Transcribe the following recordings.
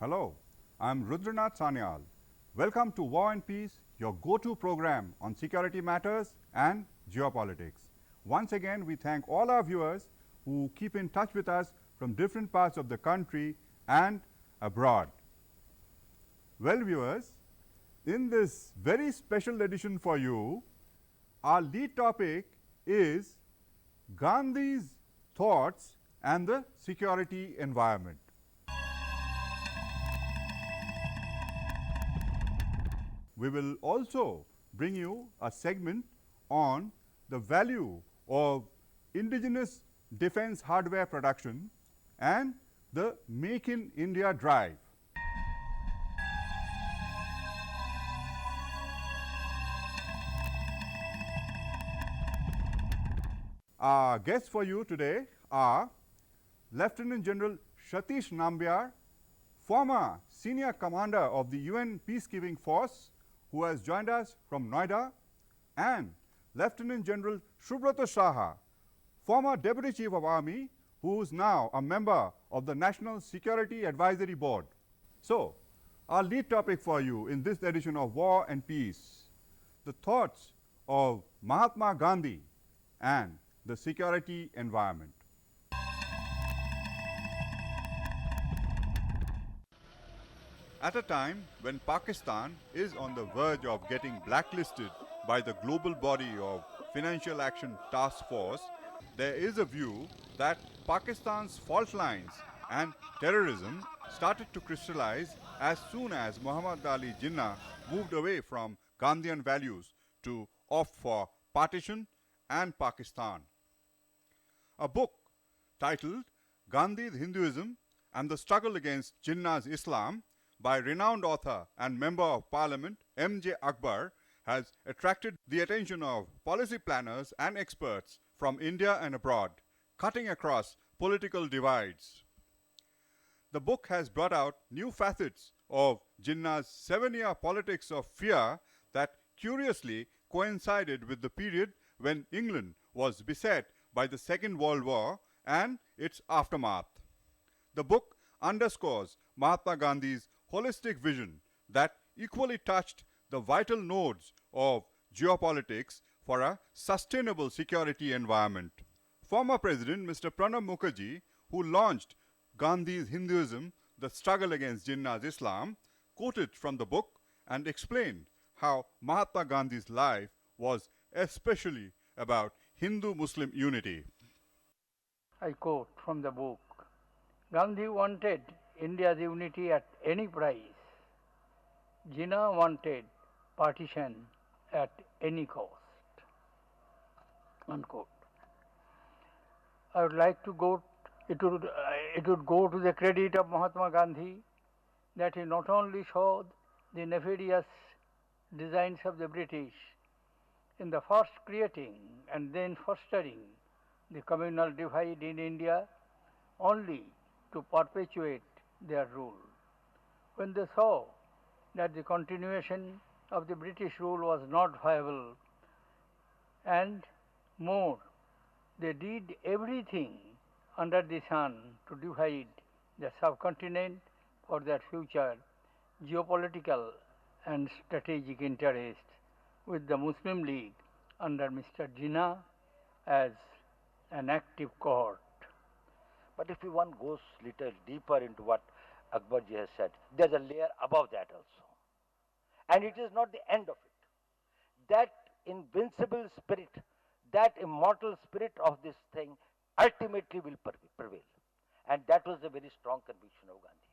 Hello, I'm Rudranath Sanyal. Welcome to War and Peace, your go-to program on security matters and geopolitics. Once again, we thank all our viewers who keep in touch with us from different parts of the country and abroad. Well, viewers, in this very special edition for you, our lead topic is Gandhi's thoughts and the security environment. We will also bring you a segment on the value of indigenous defense hardware production and the Make in India drive. Our guests for you today are Lieutenant General Satish Nambiar, former senior commander of the UN Peacekeeping Force, who has joined us from Noida, and Lieutenant General Subrata Saha, former Deputy Chief of Army, who is now a member of the National Security Advisory Board. So, our lead topic for you in this edition of War and Peace, the thoughts of Mahatma Gandhi and the security environment. At a time when Pakistan is on the verge of getting blacklisted by the global body of Financial Action Task Force, there is a view that Pakistan's fault lines and terrorism started to crystallize as soon as Muhammad Ali Jinnah moved away from Gandhian values to opt for partition and Pakistan. A book titled Gandhi's Hinduism and the Struggle Against Jinnah's Islam by renowned author and member of parliament M.J. Akbar has attracted the attention of policy planners and experts from India and abroad, cutting across political divides. The book has brought out new facets of Jinnah's 7-year politics of fear that curiously coincided with the period when England was beset by the Second World War and its aftermath. The book underscores Mahatma Gandhi's holistic vision that equally touched the vital nodes of geopolitics for a sustainable security environment. Former President Mr. Pranab Mukherjee, who launched Gandhi's Hinduism, the Struggle Against Jinnah's Islam, quoted from the book and explained how Mahatma Gandhi's life was especially about Hindu-Muslim unity. I quote from the book, Gandhi wanted India's unity at any price. Jinnah wanted partition at any cost. Unquote. I would like to go, it would go to the credit of Mahatma Gandhi that he not only showed the nefarious designs of the British in the first creating and then fostering the communal divide in India only to perpetuate their rule. When they saw that the continuation of the British rule was not viable, and more, they did everything under the sun to divide the subcontinent for their future geopolitical and strategic interests, with the Muslim League under Mr. Jinnah as an active cohort. But if one goes little deeper into what Akbarji has said, there's a layer above that also. And it is not the end of it. That invincible spirit, that immortal spirit of this thing ultimately will prevail. And that was a very strong conviction of Gandhi.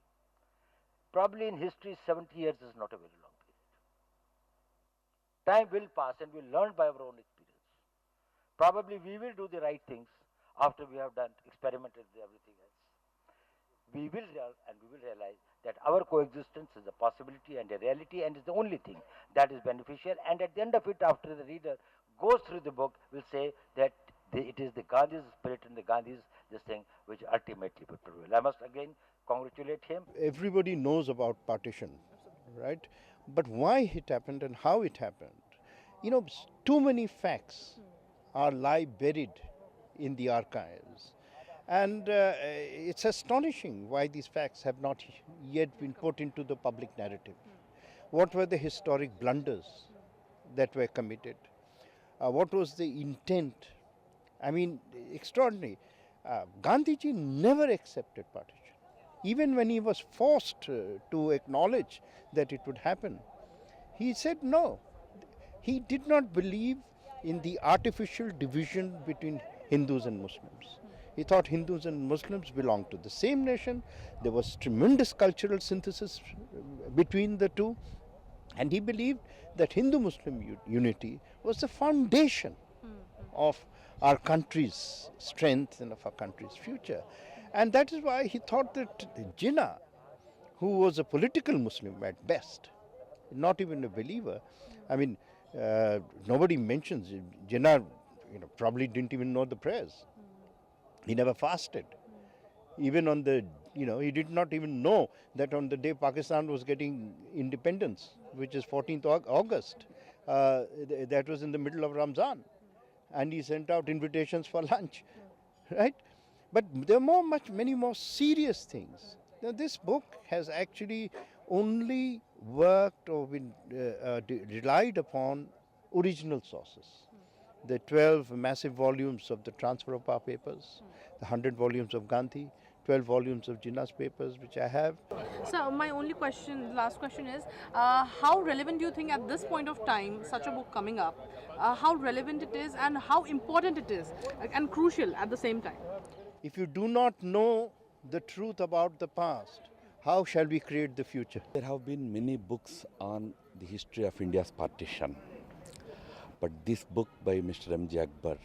Probably in history, 70 years is not a very long period. Time will pass and we'll learn by our own experience. Probably we will do the right things after we have done, experimented with everything else. We will realize that our coexistence is a possibility and a reality and is the only thing that is beneficial. And at the end of it, after the reader goes through the book, will say that it is the Gandhi's spirit and the Gandhi's this thing which ultimately will prevail. I must again congratulate him. Everybody knows about partition, right? But why it happened and how it happened, too many facts lie buried in the archives. And it's astonishing why these facts have not yet been put into the public narrative. What were the historic blunders that were committed? What was the intent? I mean, extraordinary. Gandhiji never accepted partition. Even when he was forced to acknowledge that it would happen, he said no. He did not believe in the artificial division between Hindus and Muslims. He thought Hindus and Muslims belonged to the same nation. There was tremendous cultural synthesis between the two. And he believed that Hindu-Muslim unity was the foundation of our country's strength and of our country's future. And that is why he thought that Jinnah, who was a political Muslim at best, not even a believer, I mean, nobody mentions Jinnah, probably didn't even know the prayers. He never fasted. Even on the, he did not even know that on the day Pakistan was getting independence, which is 14th August, that was in the middle of Ramzan. And he sent out invitations for lunch, right? But there are many more serious things. Now, this book has actually only worked or been relied upon original sources. The 12 massive volumes of the Transfer of Power papers, the 100 volumes of Gandhi, 12 volumes of Jinnah's papers, which I have. So my only question, last question is, how relevant do you think at this point of time, such a book coming up, how relevant it is and how important it is and crucial at the same time? If you do not know the truth about the past, how shall we create the future? There have been many books on the history of India's partition, but this book by Mr. M.J. Akbar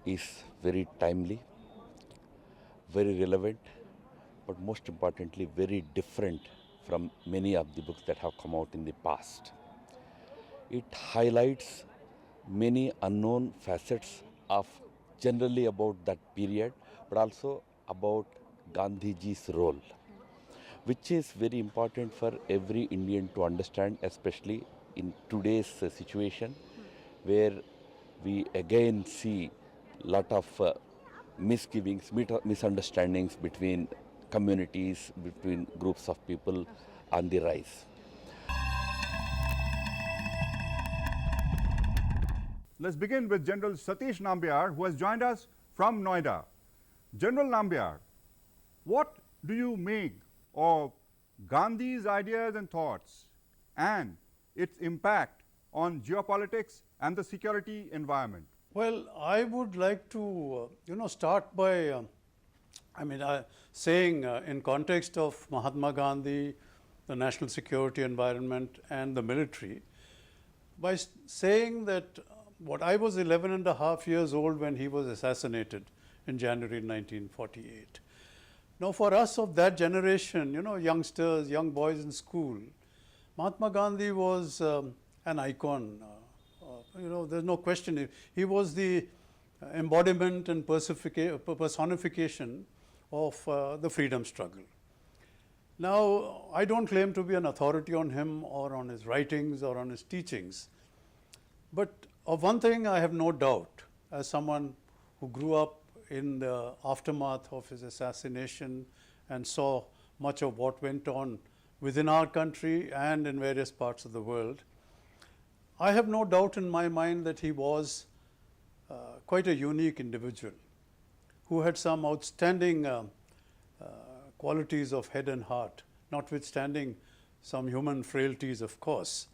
is very timely, very relevant, but most importantly very different from many of the books that have come out in the past. It highlights many unknown facets of generally about that period, but also about Gandhiji's role, which is very important for every Indian to understand, especially in today's situation, where we again see a lot of misgivings, misunderstandings between communities, between groups of people on the rise. Let's begin with General Satish Nambiar, who has joined us from Noida. General Nambiar, what do you make of Gandhi's ideas and thoughts and its impact on geopolitics and the security environment? Well, I would like to, start by, saying in context of Mahatma Gandhi, the national security environment and the military, by saying that I was 11 and a half years old when he was assassinated in January 1948. Now, for us of that generation, youngsters, young boys in school, Mahatma Gandhi was an icon. There's no question. He was the embodiment and personification of the freedom struggle. Now, I don't claim to be an authority on him or on his writings or on his teachings. But of one thing I have no doubt, as someone who grew up in the aftermath of his assassination and saw much of what went on within our country and in various parts of the world, I have no doubt in my mind that he was quite a unique individual who had some outstanding qualities of head and heart, notwithstanding some human frailties, of course.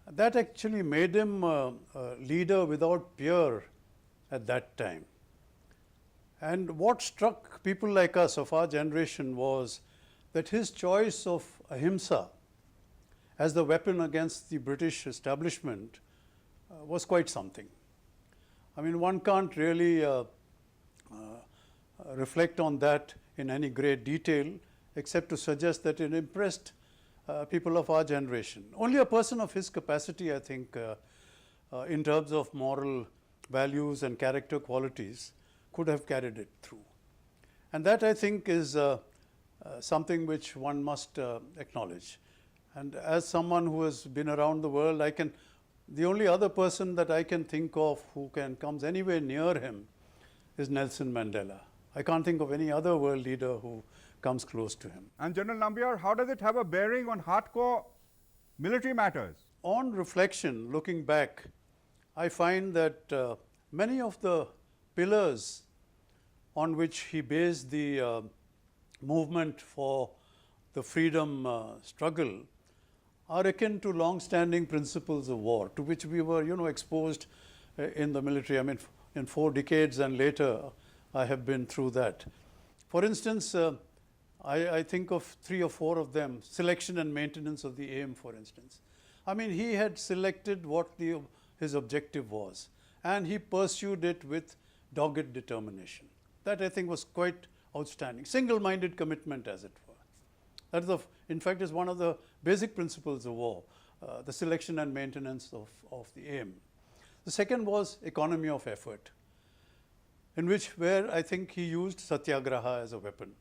That actually made him a leader without peer at that time. And what struck people like us of our generation was that his choice of ahimsa as the weapon against the British establishment was quite something. I mean, one can't really reflect on that in any great detail except to suggest that it impressed people of our generation. Only a person of his capacity, I think, in terms of moral values and character qualities, could have carried it through. And that, I think, is something which one must acknowledge. And as someone who has been around the world, the only other person that I can think of who comes anywhere near him is Nelson Mandela. I can't think of any other world leader who comes close to him. And General Nambiar, how does it have a bearing on hardcore military matters? On reflection, looking back, I find that many of the pillars on which he based the movement for the freedom struggle are akin to long-standing principles of war, to which we were, exposed in the military. I mean, in 4 decades and later, I have been through that. For instance, I think of 3 or 4 of them. Selection and maintenance of the aim, for instance. I mean, he had selected what his objective was, and he pursued it with dogged determination. That, I think, was quite outstanding. Single-minded commitment, as it were. That, in fact, is one of the basic principles of war, the selection and maintenance of the aim. The second was economy of effort, where I think he used satyagraha as a weapon.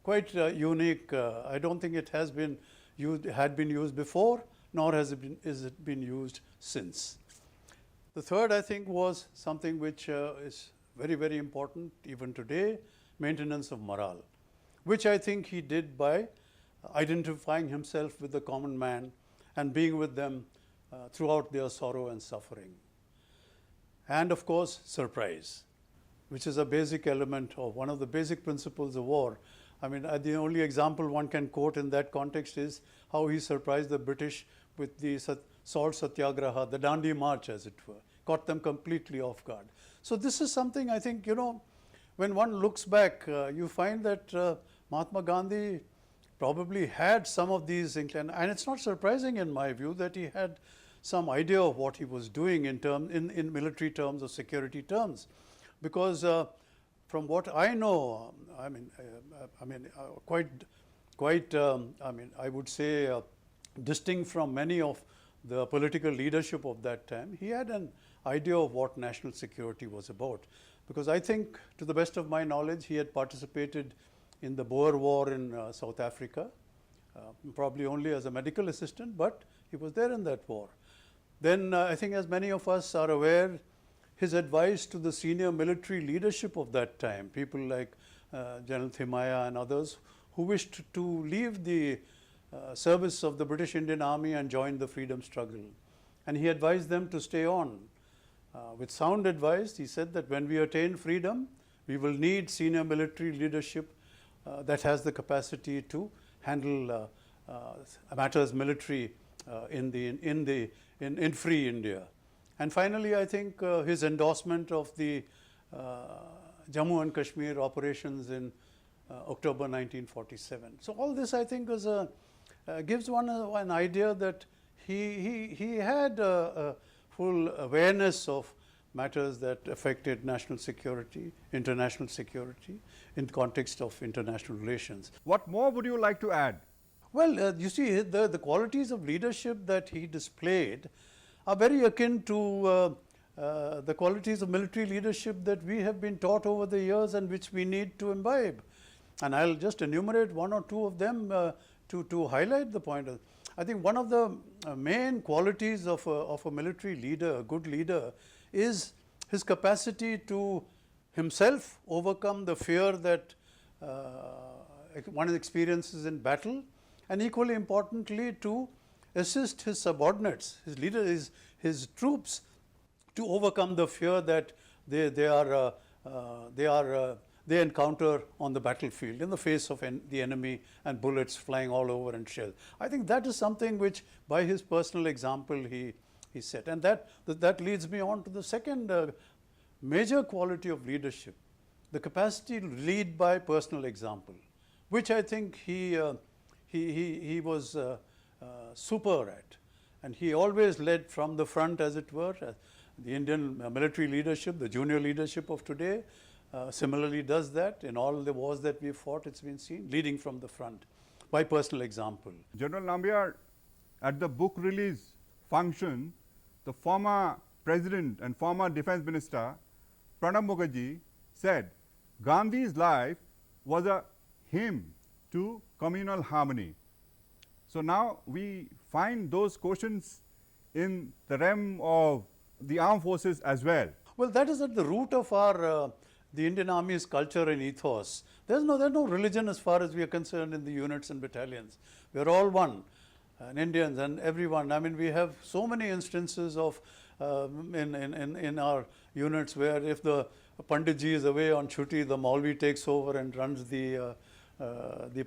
Quite unique. I don't think it had been used before, nor has it been used since. The third, I think, was something which is very, very important even today, maintenance of morale, which I think he did by identifying himself with the common man and being with them throughout their sorrow and suffering. And of course, surprise, which is a basic element of one of the basic principles of war. I mean, the only example one can quote in that context is how he surprised the British with the salt satyagraha, the Dandi March, as it were, caught them completely off guard. So this is something I think, when one looks back, you find that Mahatma Gandhi probably had some of these and it's not surprising in my view that he had some idea of what he was doing in military terms or security terms, because from what I know, I would say distinct from many of the political leadership of that time, he had an idea of what national security was about. Because I think, to the best of my knowledge, he had participated in the Boer War in South Africa, probably only as a medical assistant, but he was there in that war. Then I think, as many of us are aware, his advice to the senior military leadership of that time, people like General Thimaya and others, who wished to leave the service of the British Indian Army and join the freedom struggle. And he advised them to stay on. With sound advice, he said that when we attain freedom, we will need senior military leadership that has the capacity to handle matters military in free India. And finally, I think his endorsement of the Jammu and Kashmir operations in October 1947. So all this, I think, gives one an idea that he had a full awareness of matters that affected national security, international security, in context of international relations. What more would you like to add? Well, you see, the qualities of leadership that he displayed are very akin to the qualities of military leadership that we have been taught over the years and which we need to imbibe. And I'll just enumerate 1 or 2 of them to highlight the point. I think one of the main qualities of a military leader, a good leader, is his capacity to himself overcome the fear that one experiences in battle, and equally importantly to assist his subordinates, his leaders, his troops, to overcome the fear that they encounter on the battlefield in the face of the enemy and bullets flying all over and shells. I think that is something which, by his personal example, he set. And that leads me on to the second major quality of leadership, the capacity to lead by personal example, which I think he was super at. And he always led from the front, as it were. The Indian military leadership, the junior leadership of today, similarly does that. In all the wars that we fought, it's been seen, leading from the front by personal example. General Nambiar, at the book release function, the former President and former Defense Minister Pranab Mukherjee said Gandhi's life was a hymn to communal harmony. So now we find those quotients in the realm of the armed forces as well. Well, that is at the root of our the Indian Army's culture and ethos. There's no religion as far as we are concerned in the units and battalions. We're all one, and Indians and everyone. I mean, we have so many instances of in our units where if the Panditji is away on chutti, the Maulvi takes over and runs the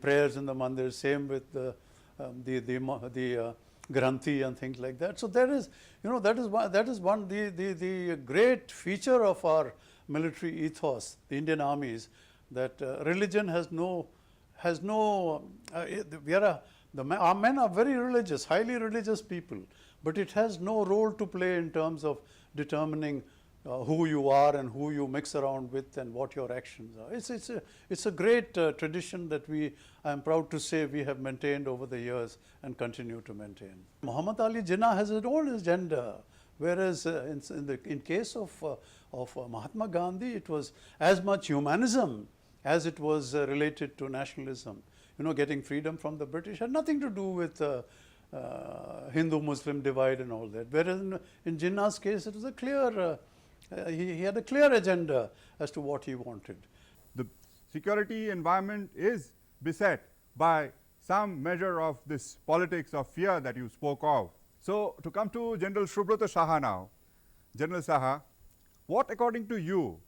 prayers in the mandir. Same with the Granthi and things like that. So there is, that is one the great feature of our military ethos, the Indian armies, that religion has no our men are very religious, highly religious people, but it has no role to play in terms of determining who you are and who you mix around with and what your actions are. It's a great tradition that I am proud to say we have maintained over the years and continue to maintain. Muhammad Ali Jinnah has his own agenda, whereas in case of Mahatma Gandhi, it was as much humanism as it was related to nationalism. Getting freedom from the British had nothing to do with Hindu-Muslim divide and all that. Whereas in Jinnah's case, it was a clear, he had a clear agenda as to what he wanted. The security environment is beset by some measure of this politics of fear that you spoke of. So, to come to General Subhrata Saha now, General Saha, what according to you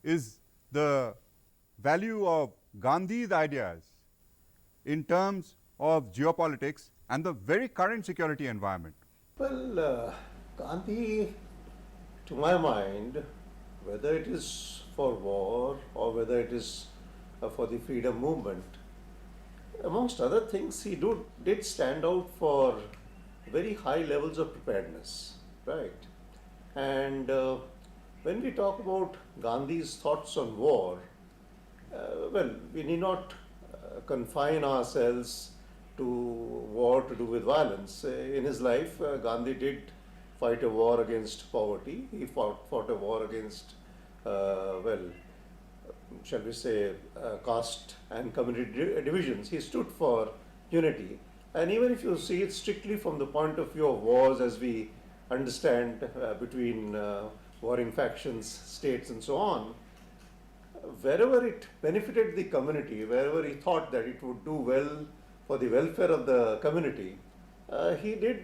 is the value of Gandhi's ideas in terms of geopolitics and the very current security environment? Well, Gandhi, to my mind, whether it is for war or whether it is for the freedom movement, amongst other things, he did stand out for very high levels of preparedness, right? And when we talk about Gandhi's thoughts on war, well, we need not confine ourselves to war to do with violence. In his life, Gandhi did fight a war against poverty. He fought a war against, shall we say, caste and community divisions. He stood for unity. And even if you see it strictly from the point of view of wars as we understand between warring factions, states and so on, wherever it benefited the community, wherever he thought that it would do well for the welfare of the community, he did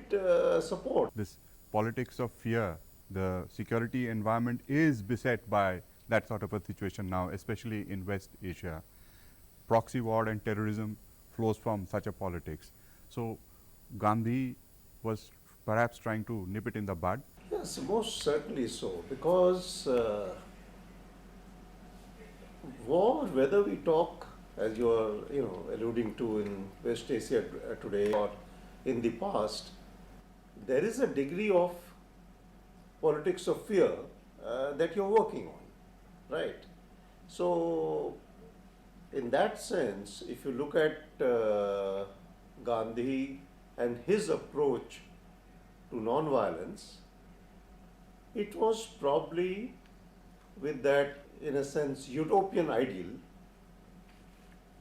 support. This politics of fear, the security environment is beset by that sort of a situation now, especially in West Asia. Proxy war and terrorism flows from such a politics. So, Gandhi was perhaps trying to nip it in the bud? Yes, most certainly so, because war, whether we talk, as you are alluding to, in West Asia today or in the past, there is a degree of politics of fear that you're working on, right? So, in that sense, if you look at Gandhi and his approach to non-violence, it was probably with that, in a sense, utopian ideal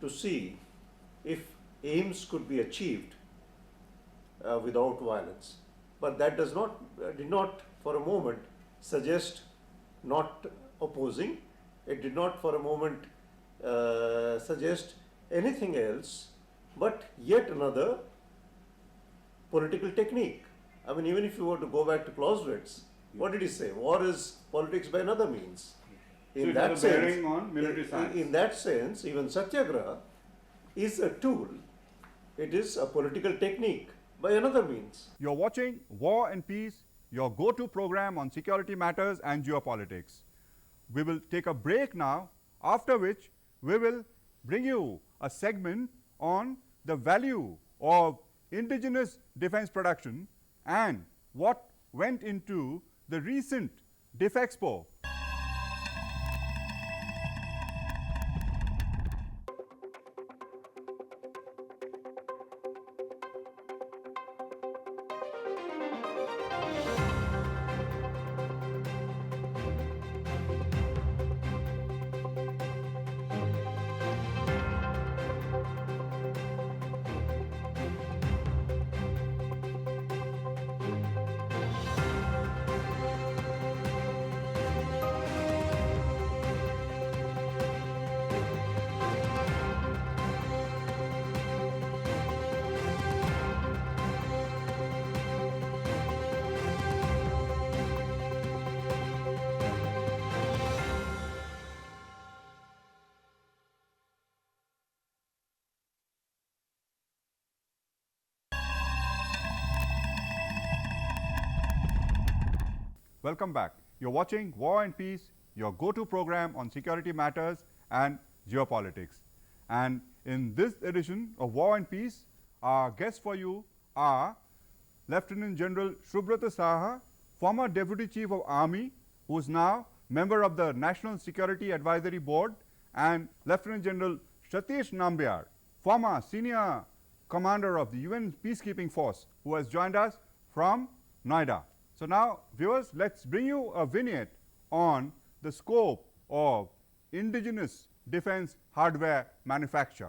to see if aims could be achieved without violence. But that did not for a moment suggest not opposing. It did not for a moment suggest anything else but yet another political technique. I mean, even if you were to go back to Clausewitz, what did he say? War is politics by another means. In that sense, on military science. In that sense, even Satyagraha is a tool. It is a political technique by another means. You're watching War and Peace, your go-to program on security matters and geopolitics. We will take a break now, after which we will bring you a segment on the value of indigenous defense production and what went into the recent DefExpo. Welcome back. You're watching War and Peace, your go-to program on security matters and geopolitics. And in this edition of War and Peace, our guests for you are Lieutenant General Subrata Saha, former Deputy Chief of Army, who is now member of the National Security Advisory Board, and Lieutenant General Satish Nambiar, former Senior Commander of the UN Peacekeeping Force, who has joined us from Noida. So now, viewers, let's bring you a vignette on the scope of indigenous defense hardware manufacture.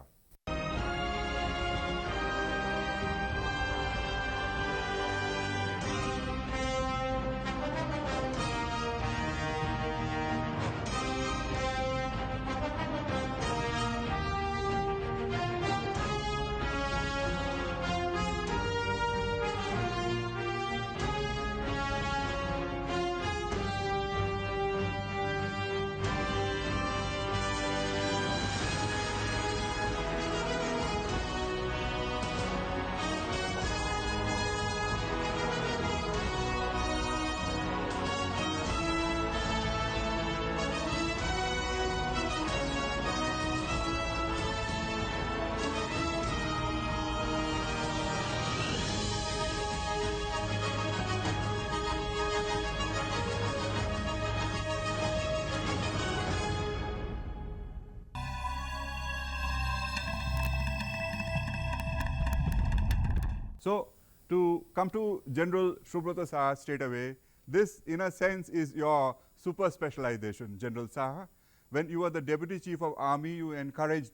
So, to come to General Subrata Saha straight away, this in a sense is your super specialization, General Saha. When you were the Deputy Chief of Army, you encouraged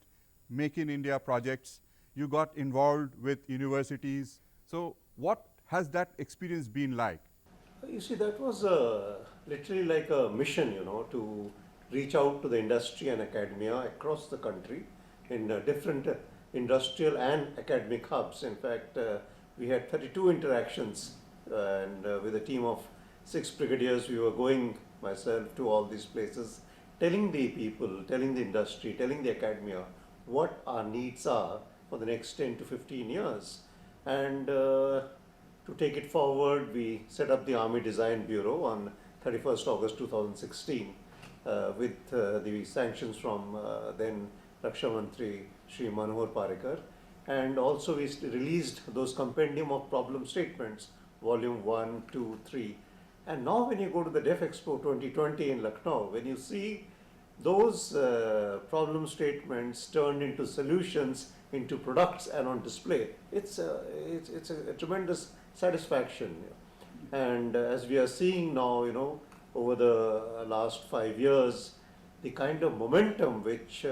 Make in India projects, you got involved with universities. So, what has that experience been like? You see, that was literally like a mission, to reach out to the industry and academia across the country in different industrial and academic hubs. In fact, we had 32 interactions, and with a team of 6 brigadiers, we were going myself to all these places, telling the people, telling the industry, telling the academia what our needs are for the next 10 to 15 years. And to take it forward, we set up the Army Design Bureau on 31st August 2016 with the sanctions from then Raksha Mantri Shri Manohar Parrikar. And also we released those compendium of problem statements, volume 1, 2, 3. And now when you go to the Def Expo 2020 in Lucknow, when you see those problem statements turned into solutions, into products and on display, it's a tremendous satisfaction. And as we are seeing now, over the last 5 years, the kind of momentum which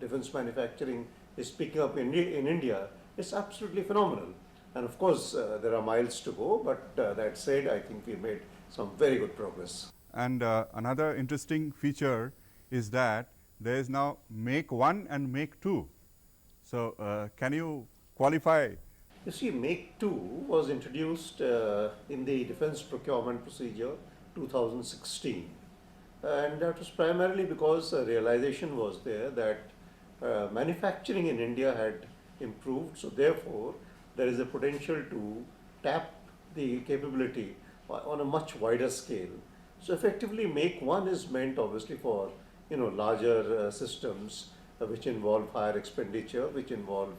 defense manufacturing is picking up in India is absolutely phenomenal. And of course, there are miles to go, but that said, I think we made some very good progress. And another interesting feature is that there is now Make 1 and Make 2. So, can you qualify? You see, Make 2 was introduced in the Defense Procurement Procedure 2016. And that was primarily because a realization was there that manufacturing in India had improved, so therefore there is a potential to tap the capability on a much wider scale. So effectively, Make 1 is meant obviously for larger systems which involve higher expenditure, which involve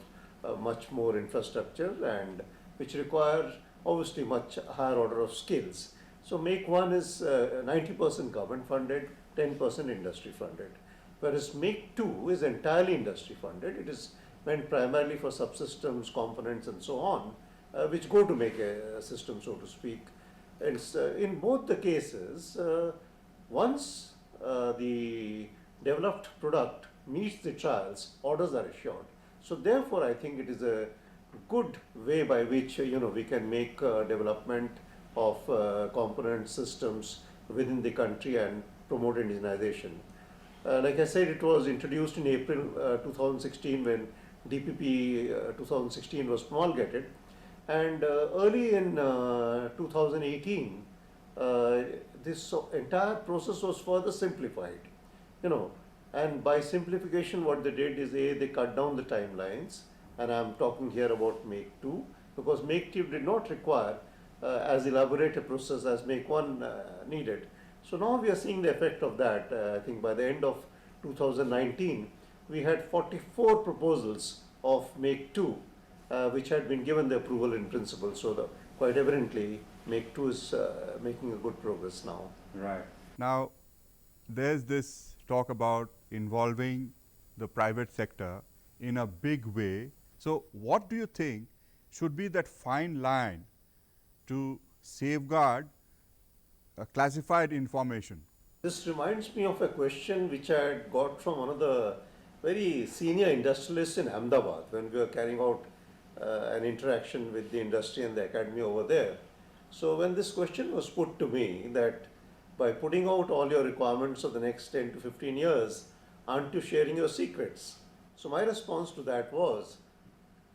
much more infrastructure, and which require obviously much higher order of skills. So Make 1 is 90% government funded, 10% industry funded. Whereas Make 2 is entirely industry funded. It is meant primarily for subsystems, components and so on, which go to make a system, so to speak. And in both the cases, once the developed product meets the trials, orders are assured. So therefore, I think it is a good way by which we can make development of component systems within the country and promote indigenization. Like I said, it was introduced in April 2016 when DPP 2016 was promulgated, and early in 2018 this entire process was further simplified, and by simplification what they did is they cut down the timelines, and I'm talking here about Make 2, because Make 2 did not require as elaborate a process as Make 1 needed. So now we are seeing the effect of that. I think by the end of 2019, we had 44 proposals of Make 2, which had been given the approval in principle. So quite evidently, Make 2 is making a good progress now. Right. Now, there's this talk about involving the private sector in a big way. So, what do you think should be that fine line to safeguard classified information? This reminds me of a question which I had got from one of the very senior industrialists in Ahmedabad when we were carrying out an interaction with the industry and the academy over there. So when this question was put to me that by putting out all your requirements of the next 10 to 15 years, aren't you sharing your secrets? So my response to that was,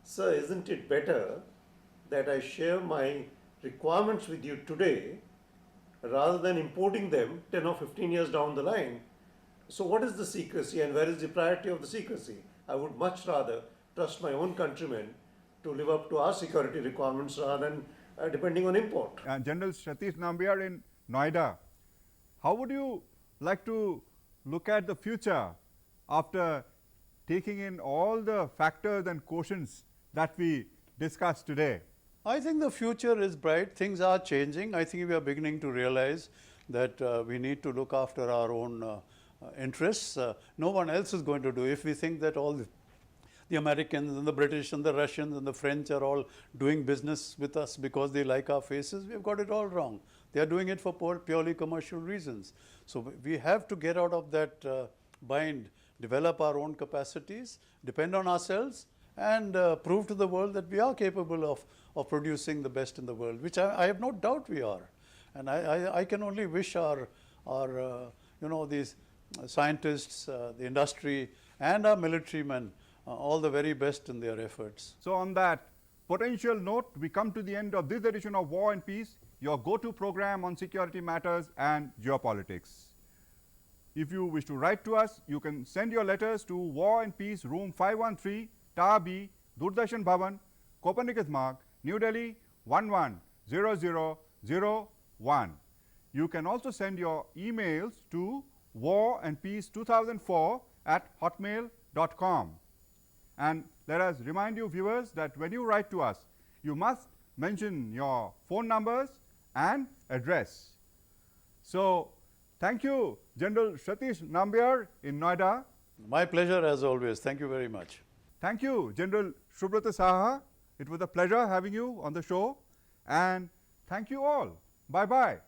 sir, isn't it better that I share my requirements with you today rather than importing them 10 or 15 years down the line? So what is the secrecy and where is the priority of the secrecy? I would much rather trust my own countrymen to live up to our security requirements rather than depending on import. General Satish Nambiar in Noida, how would you like to look at the future after taking in all the factors and quotients that we discussed today? I think the future is bright. Things are changing. I think we are beginning to realize that we need to look after our own interests. No one else is going to do. If we think that all the Americans and the British and the Russians and the French are all doing business with us because they like our faces, we've got it all wrong. They are doing it for purely commercial reasons. So we have to get out of that bind, develop our own capacities, depend on ourselves, and prove to the world that we are capable of producing the best in the world, which I have no doubt we are. And I can only wish our these scientists, the industry, and our military men all the very best in their efforts. So, on that potential note, we come to the end of this edition of War and Peace, your go-to program on security matters and geopolitics. If you wish to write to us, you can send your letters to War and Peace, Room 513, Tower B, Doordarshan Bhavan, Copernicus Marg, New Delhi 110001. You can also send your emails to warandpeace2004@hotmail.com. And let us remind you, viewers, that when you write to us, you must mention your phone numbers and address. So, thank you, General Satish Nambiar in Noida. My pleasure as always. Thank you very much. Thank you, General Subrata Saha. It was a pleasure having you on the show. And thank you all. Bye-bye.